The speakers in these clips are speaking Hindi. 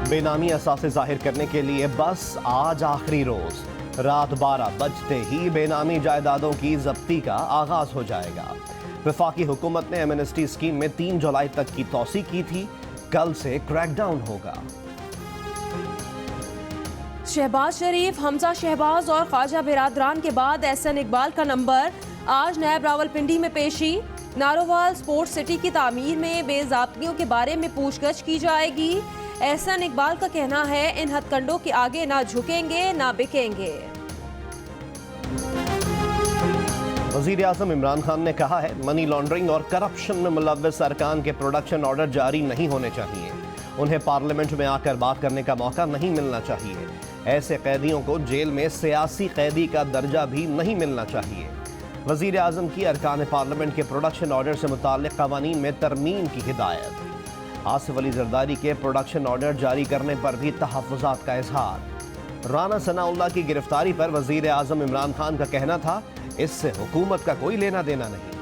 बेनामी असासे जाहिर करने के लिए बस आज आखिरी रोज रात 12 बजते ही बेनामी जायदादों की जब्ती का आगाज हो जाएगा। वफाकी हुकूमत ने एमनेस्टी स्कीम में 3 जुलाई तक की तौसी की थी, कल से क्रैकडाउन होगा। शहबाज शरीफ, हमजा शहबाज और ख्वाजा बिरादरान के बाद एहसन इकबाल का नंबर। आज नैब रावलपिंडी में पेशी। नारोवाल स्पोर्ट्स सिटी की तामीर में बेज़ाब्तियों के बारे में पूछगछ की जाएगी। एहसन इकबाल का कहना है इन हथकंडों के आगे ना झुकेंगे ना बिकेंगे। वज़ीर आज़म इमरान खान ने कहा है मनी लॉन्ड्रिंग और करप्शन में मुलव्वस अरकान के प्रोडक्शन ऑर्डर जारी नहीं होने चाहिए। उन्हें पार्लियामेंट में आकर बात करने का मौका नहीं मिलना चाहिए। ऐसे कैदियों को जेल में सियासी कैदी का दर्जा भी नहीं मिलना चाहिए। वज़ीर आज़म की अरकान पार्लियामेंट के प्रोडक्शन ऑर्डर से मुताल्लिक़ क़वानीन में तरमीम की हिदायत। आसिफ अली जरदारी के प्रोडक्शन ऑर्डर जारी करने पर भी तहफ़्फ़ुज़ात का इजहार। राना सनाउल्लाह की गिरफ्तारी पर वज़ीर आज़म इमरान खान का कहना था इससे हुकूमत का कोई लेना देना नहीं।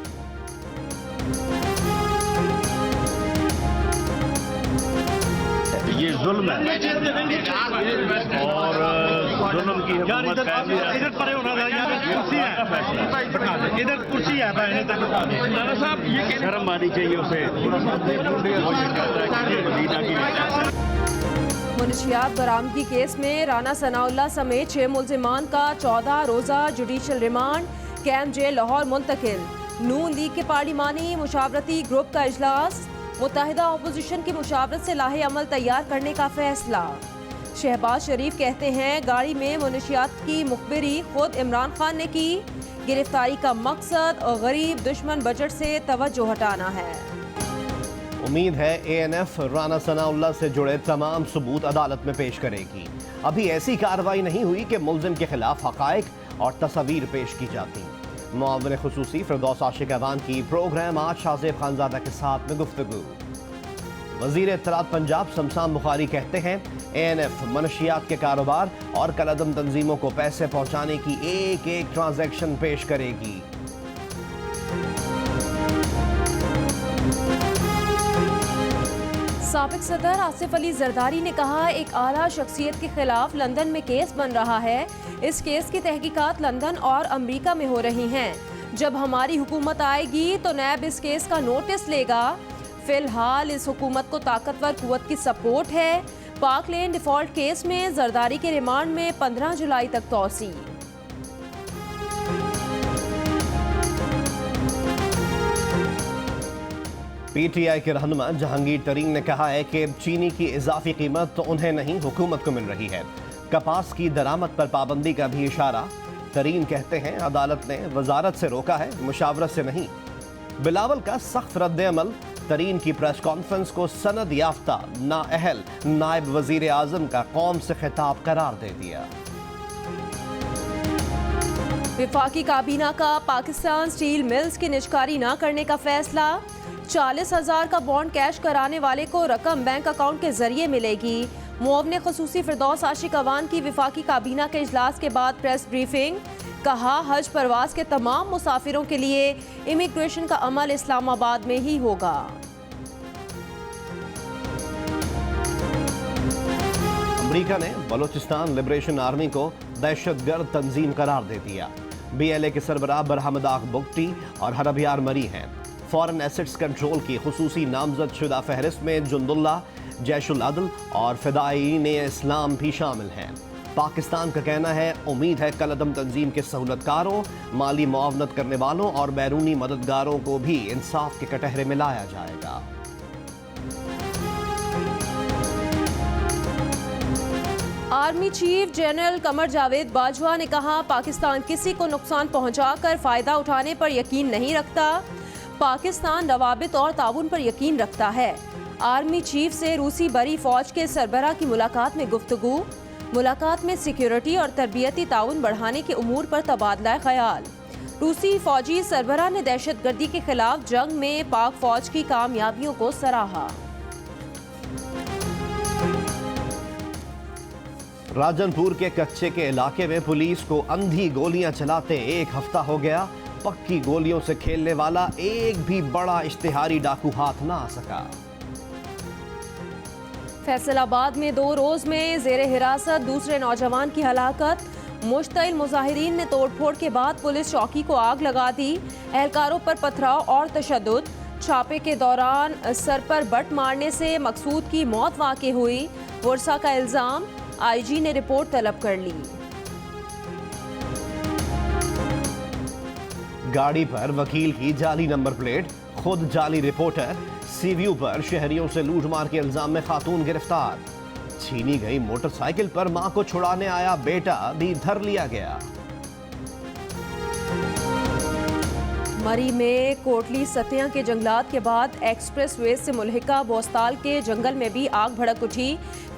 ये जुल्म है और जुल्म की हुकूमत इधर कुर्सी है साहब, ये शर्म आनी चाहिए उसे। मुनशियात बरामदगी केस में राना सनाउल्लाह समेत 6 मुल्जिमान का 14 रोज़ा judicial remand. Camp jail Lahore मुंतकिल। नून लीग के पार्लिमानी मुशावरती ग्रुप का इजलास। मुत्तहिदा अपोजिशन की मुशावरत से लाहे अमल तैयार करने का फैसला। शहबाज शरीफ कहते हैं गाड़ी में मुनशियात की मुखबिरी खुद इमरान खान ने की। गिरफ्तारी का मकसद और गरीब दुश्मन बजट से तवज्जो हटाना है। उम्मीद है ANF राना सनाउल्लाह से जुड़े तमाम सबूत अदालत में पेश करेगी। अभी ऐसी कार्रवाई नहीं हुई कि मुल्जिम के खिलाफ हकायक और तस्वीर पेश की जाती। मुआविन खुसूसी फिरदौस आशिक अवान की प्रोग्राम आज शाहज़ेब खानज़ादा के साथ में गुफ्तगू। वज़ीर इत्तलात पंजाब शमशान बुखारी कहते हैं ANF मनशियात के कारोबार और कलअदम तंजीमों को पैसे पहुंचाने की एक एक ट्रांजैक्शन पेश करेगी। साबिक सदर आसिफ अली जरदारी ने कहा एक आला शख्सियत के खिलाफ लंदन में केस बन रहा है। इस केस की तहकीकात लंदन और अमरीका में हो रही हैं। जब हमारी हुकूमत आएगी तो नैब इस केस का नोटिस लेगा। फिलहाल इस हुकूमत को ताकतवर कुव्वत की सपोर्ट है। पाक लेन डिफॉल्ट केस में जरदारी के रिमांड में 15 जुलाई तक तौसी। PTI के रहनुमा जहांगीर तरीन ने कहा है कि चीनी की इजाफी कीमत तो उन्हें नहीं हुकूमत को मिल रही है। कपास की दरामद पर पाबंदी का भी इशारा। तरीन कहते हैं अदालत ने वजारत से रोका है, मुशावरत से नहीं। बिलावल का सख्त रद्द-ए-अमल। तरीन की प्रेस कॉन्फ्रेंस को सनद याफ्ता नाअहल नायब वजीर आजम का कौम से खिताब करार दे दिया। विफाकी काबीना का पाकिस्तान स्टील मिल्स की निजकारी न करने का फैसला। 40,000 का बॉन्ड कैश कराने वाले को रकम बैंक अकाउंट के जरिए मिलेगी। मुआविन खुसूसी फिरदौस आशिक अवान की विफाकी काबीना के इजलास के बाद प्रेस ब्रीफिंग। कहा हज परवाज के तमाम मुसाफिरों के लिए इमिग्रेशन का अमल इस्लामाबाद में ही होगा। अमेरिका ने बलूचिस्तान लिबरेशन आर्मी को दहशतगर्द तंजीम करार दे दिया। BLA के सरबराह बरहमदाग बुगटी और हरबियार मरी हैं। फॉरेन एसेट्स कंट्रोल की खुसूसी नामजद शुदा फहरिस्त में जुंदुल्ला, जैशुल अदल और फिदाईन इस्लाम भी शामिल हैं। पाकिस्तान का कहना है उम्मीद है कलअदम तंजीम के सहूलतकारों, माली मुआवनत करने वालों और बैरूनी मददगारों को भी इंसाफ के कटहरे में लाया जाएगा। Army chief general Qamar Javed Bajwa ने कहा पाकिस्तान किसी को नुकसान पहुंचाकर फायदा उठाने पर यकीन नहीं रखता। पाकिस्तान रवाबित और ताउन पर यकीन रखता है। आर्मी चीफ से रूसी बरी फौज के सरबराह की मुलाकात में गुफ्तगू। मुलाकात में सिक्योरिटी और तरबियती ताउन बढ़ाने के उमूर पर तबादला ख्याल। रूसी फौजी सरबराह ने दहशतगर्दी के खिलाफ जंग में पाक फौज की कामयाबियों को सराहा। राजनपुर के कच्चे के इलाके में पुलिस को अंधी गोलियां चलाते 1 हफ्ता हो गया। पक्की गोलियों से खेलने वाला एक भी बड़ा इश्तिहारी डाकू हाथ ना आ सका। फैसलाबाद में 2 रोज में जेर हिरासत दूसरे नौजवान की हलाकत। मुश्तइल मुजाहिरीन ने तोड़फोड़ के बाद पुलिस चौकी को आग लगा दी। एहलकारों पर पथराव और तशद्दुद। छापे के दौरान सर पर बट मारने से मकसूद की मौत वाक़ई हुई। वर्षा का इल्जाम, आईजी ने रिपोर्ट तलब कर ली। गाड़ी पर वकील की जाली नंबर प्लेट, खुद जाली रिपोर्टर। सीव्यू पर शहरियों से लूटमार के इल्जाम में खातून गिरफ्तार। छीनी गई मोटरसाइकिल पर मां को छुड़ाने आया बेटा भी धर लिया गया। मरी में कोटली सतिया के जंगलात के बाद एक्सप्रेस वे से मुल्हिका बोस्ताल के जंगल में भी आग भड़क उठी।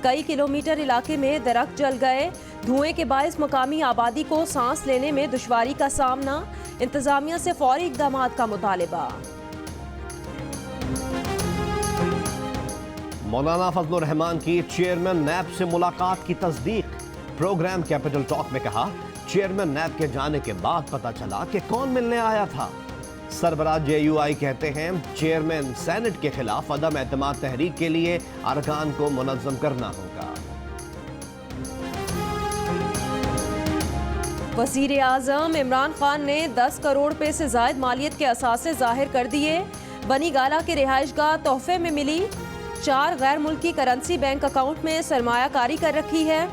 कई किलोमीटर इलाके में दरख्त जल गए। धुएं के बायस मकामी आबादी को सांस लेने में दुश्वारी का सामना। इंतजामिया से फौरी इक़दामात का मुतालिबा। मौलाना फजलुर रहमान की चेयरमैन नैब से मुलाकात की तस्दीक। प्रोग्राम कैपिटल टॉक में कहा, चेयरमैन नैब के जाने के बाद पता चला कि कौन मिलने आया था। सरबराह JUI कहते हैं, चेयरमैन सेनेट के खिलाफ अदम एतमाद तहरीक के लिए अरकान को मुनज़्ज़म करना होगा। वज़ीर आज़म इमरान खान ने 10 करोड़ रुपए से ज़ायद मालियत के असासे जाहिर कर दिए। बनी गाला के रिहाइशगाह तोहफे में मिली। 4 गैर मुल्की करेंसी बैंक अकाउंट में सरमायाकारी कर रखी है।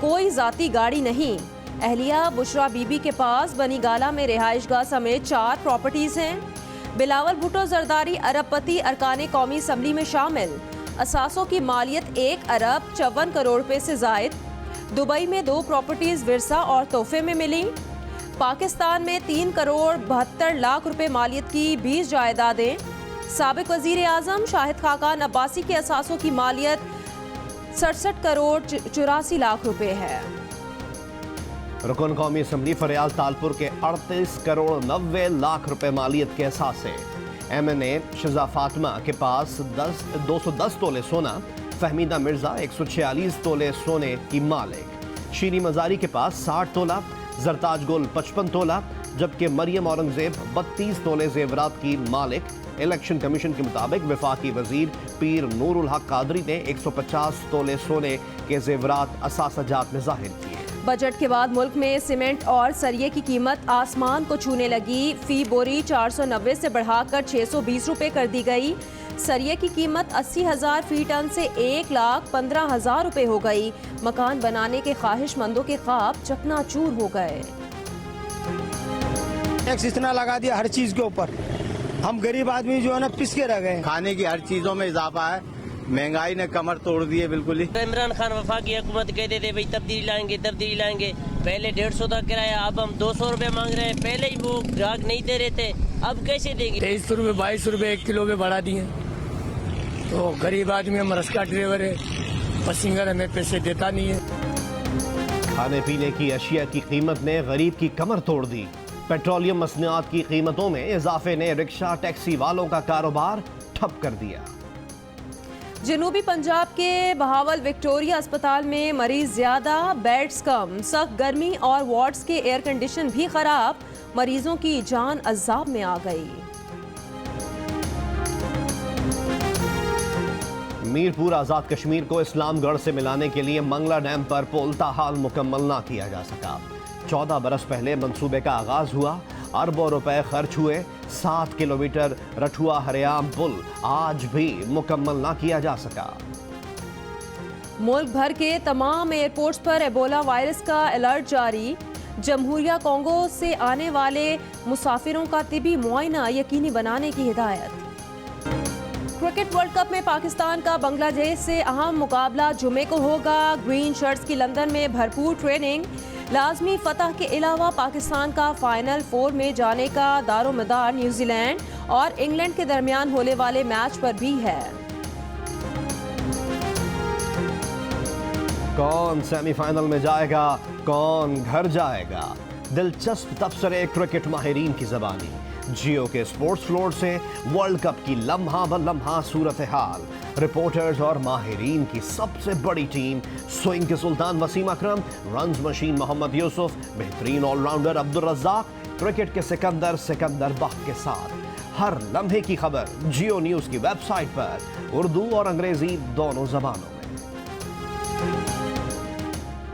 कोई ज़ाती गाड़ी नहीं। अहलिया बुशरा बीबी के पास बनी गाला में रिहाइशगाह समेत 4 प्रॉपर्टीज हैं। बिलावल भुट्टो जरदारी अरबपति अरकान कौमी असम्बली में शामिल। असासों की मालियत 1 अरब 54 करोड़ रुपए से जायद। दुबई में 2 प्रॉपर्टीज विरसा और तोहफे में मिली। पाकिस्तान में 3 करोड़ 72 लाख रुपए मालियत की 20 जायदादें। साबिक वजीर आजम शाहिद खाकान अब्बासी के असासों की मालियत 67 करोड़ 84 लाख रुपए है। रुकन कौमी असम्बली फरियाल तालपुर के 38 करोड़ 90 लाख रुपए मालियत के असासे। MNA शिजा फातिमा के पास 210 तोले सोना। फहमीदा मिर्जा 146 तोले सोने की मालिक। शीनी मजारी के पास 60 तोला। जरताज गुल 55 तोला, जबकि मरियम औरंगजेब 32 तोले जेवरात की मालिक। इलेक्शन कमीशन के मुताबिक वफाकी वजीर पीर नूरुल हक कादरी ने 150 तोले सोने के जेवरात असासजात में जाहिर किए। बजट के बाद मुल्क में सीमेंट और सरिये की कीमत आसमान को छूने लगी। फी बोरी 490 से बढ़ाकर 620 रुपए कर दी गई। सरिये की कीमत 80,000 फी टन से 1,15,000 रुपए हो गई। मकान बनाने के ख्वाहिशमंदों के ख्वाब चकनाचूर हो गए। टैक्स इतना लगा दिया हर चीज के ऊपर, हम गरीब आदमी जो है ना पिस के रह गए। खाने की हर चीजों में इजाफा है, महंगाई ने कमर तोड़ दी है बिल्कुल ही। इमरान खान वफाकी हुकूमत कहते थे भाई तब्दीली लाएंगे। पहले 150 का किराया, अब हम 200 रुपए मांग रहे हैं। पहले ही वो ग्राहक नहीं दे रहे थे, अब कैसे देंगे? 23 रुपए 22 रुपए 1 किलो में बढ़ा दिए। तो गरीब आदमी, हम रस्का ड्राइवर है, पसिंगर हमें पैसे देता नहीं है। खाने पीने की अशिया की कीमत ने गरीब की कमर तोड़ दी। पेट्रोलियम मसनूआत की कीमतों में इजाफे ने रिक्शा टैक्सी वालों का कारोबार ठप कर दिया। जनूबी पंजाब के बहावल विक्टोरिया अस्पताल में मरीज ज्यादा, बेड्स कम। सख्त गर्मी और वार्ड्स के एयर कंडीशन भी खराब। मरीजों की जान अजाब में आ गई। मीरपुर आजाद कश्मीर को इस्लामगढ़ से मिलाने के लिए मंगला डैम पर पुल ताहाल मुकम्मल ना किया जा सका। 14 बरस पहले मंसूबे का आगाज हुआ, अरबों रुपए खर्च हुए। 7 किलोमीटर रठुआ हरियाम पुल आज भी मुकम्मल ना किया जा सका। मुल्क भर के तमाम एयरपोर्ट्स पर एबोला वायरस का अलर्ट जारी। जमहूरिया कोंगो से आने वाले मुसाफिरों का तिबी मुआयना यकीनी बनाने की हिदायत। क्रिकेट वर्ल्ड कप में पाकिस्तान का बांग्लादेश से अहम मुकाबला जुमे को होगा। ग्रीन शर्ट्स की लंदन में भरपूर ट्रेनिंग। लाजमी फतह के अलावा पाकिस्तान का फाइनल 4 में जाने का दारोमदार न्यूजीलैंड और इंग्लैंड के दरमियान होने वाले मैच पर भी है। कौन सेमीफाइनल में जाएगा, कौन घर जाएगा? दिलचस्प तबसरे क्रिकेट माहिरीन की ज़बानी। जियो के स्पोर्ट्स फ्लोर से वर्ल्ड कप की लम्हा ब लम्हा सूरत हाल। रिपोर्टर्स और माहिरीन की सबसे बड़ी टीम। स्विंग के सुल्तान वसीम अकरम, रन्स मशीन मोहम्मद यूसुफ, बेहतरीन ऑलराउंडर अब्दुल रज़्ज़ाक, क्रिकेट के सिकंदर बख्त के साथ हर लम्हे की खबर जियो न्यूज़ की वेबसाइट पर उर्दू और अंग्रेजी दोनों जबानों में।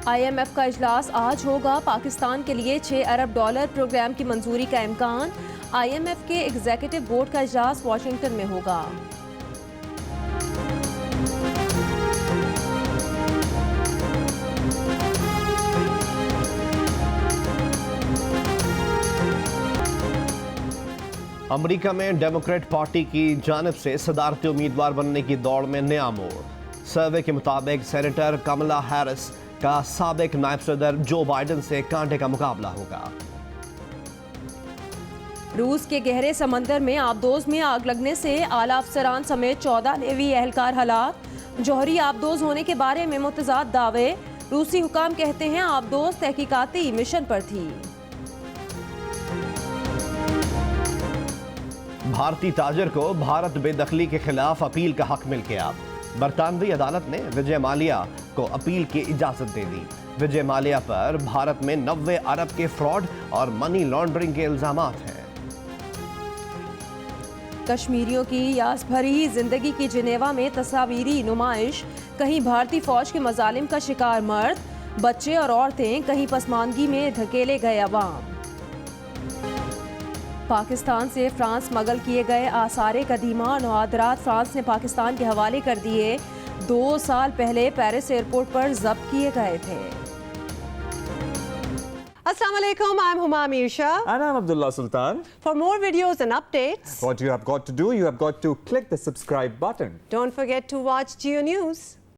IMF का इजलास आज होगा। पाकिस्तान के लिए $6 अरब प्रोग्राम की मंजूरी का इम्कान। IMF के एग्जीक्यूटिव बोर्ड का इजलास वाशिंगटन में होगा। अमेरिका में डेमोक्रेट पार्टी की जानिब से सदारती उम्मीदवार बनने की दौड़ में नया मोड़। सर्वे के मुताबिक सेनेटर कमला हैरिस का साबिक नायब सदर जो बाइडेन से कांटे का मुकाबला होगा। रूस के गहरे समंदर में आबदोज में आग लगने से आला अफसरान समेत 14 नेवी एहलकार हलाक। जौहरी आबदोज होने के बारे में मुतजाद दावे। रूसी हुकाम कहते हैं आबदोज तहकीकाती मिशन पर थी। भारतीय ताजर को भारत बेदखली के खिलाफ अपील का हक मिल गया। बरतानवी अदालत ने विजय माल्या को अपील की इजाजत दे दी। विजय माल्या पर भारत में 90 अरब के फ्रॉड और मनी लॉन्ड्रिंग के इल्जामात हैं। कश्मीरियों की यास भरी जिंदगी की जिनेवा में तस्वीरी नुमाइश। कहीं भारतीय फौज के मजालिम का शिकार मर्द, बच्चे और औरतें, कहीं पसमानगी में धकेले गए अवाम। पाकिस्तान से फ्रांस स्मगल किए गए आसारे कदीमा और नवादरात फ्रांस ने पाकिस्तान के हवाले कर दिए। 2 साल पहले पेरिस एयरपोर्ट पर जब्त किए गए थे। Assalamu alaikum, I'm Huma Amir Shah. And I'm Abdullah Sultan. For more videos and updates, What you have got to do, you have got to click the subscribe button. don't forget to watch Geo News.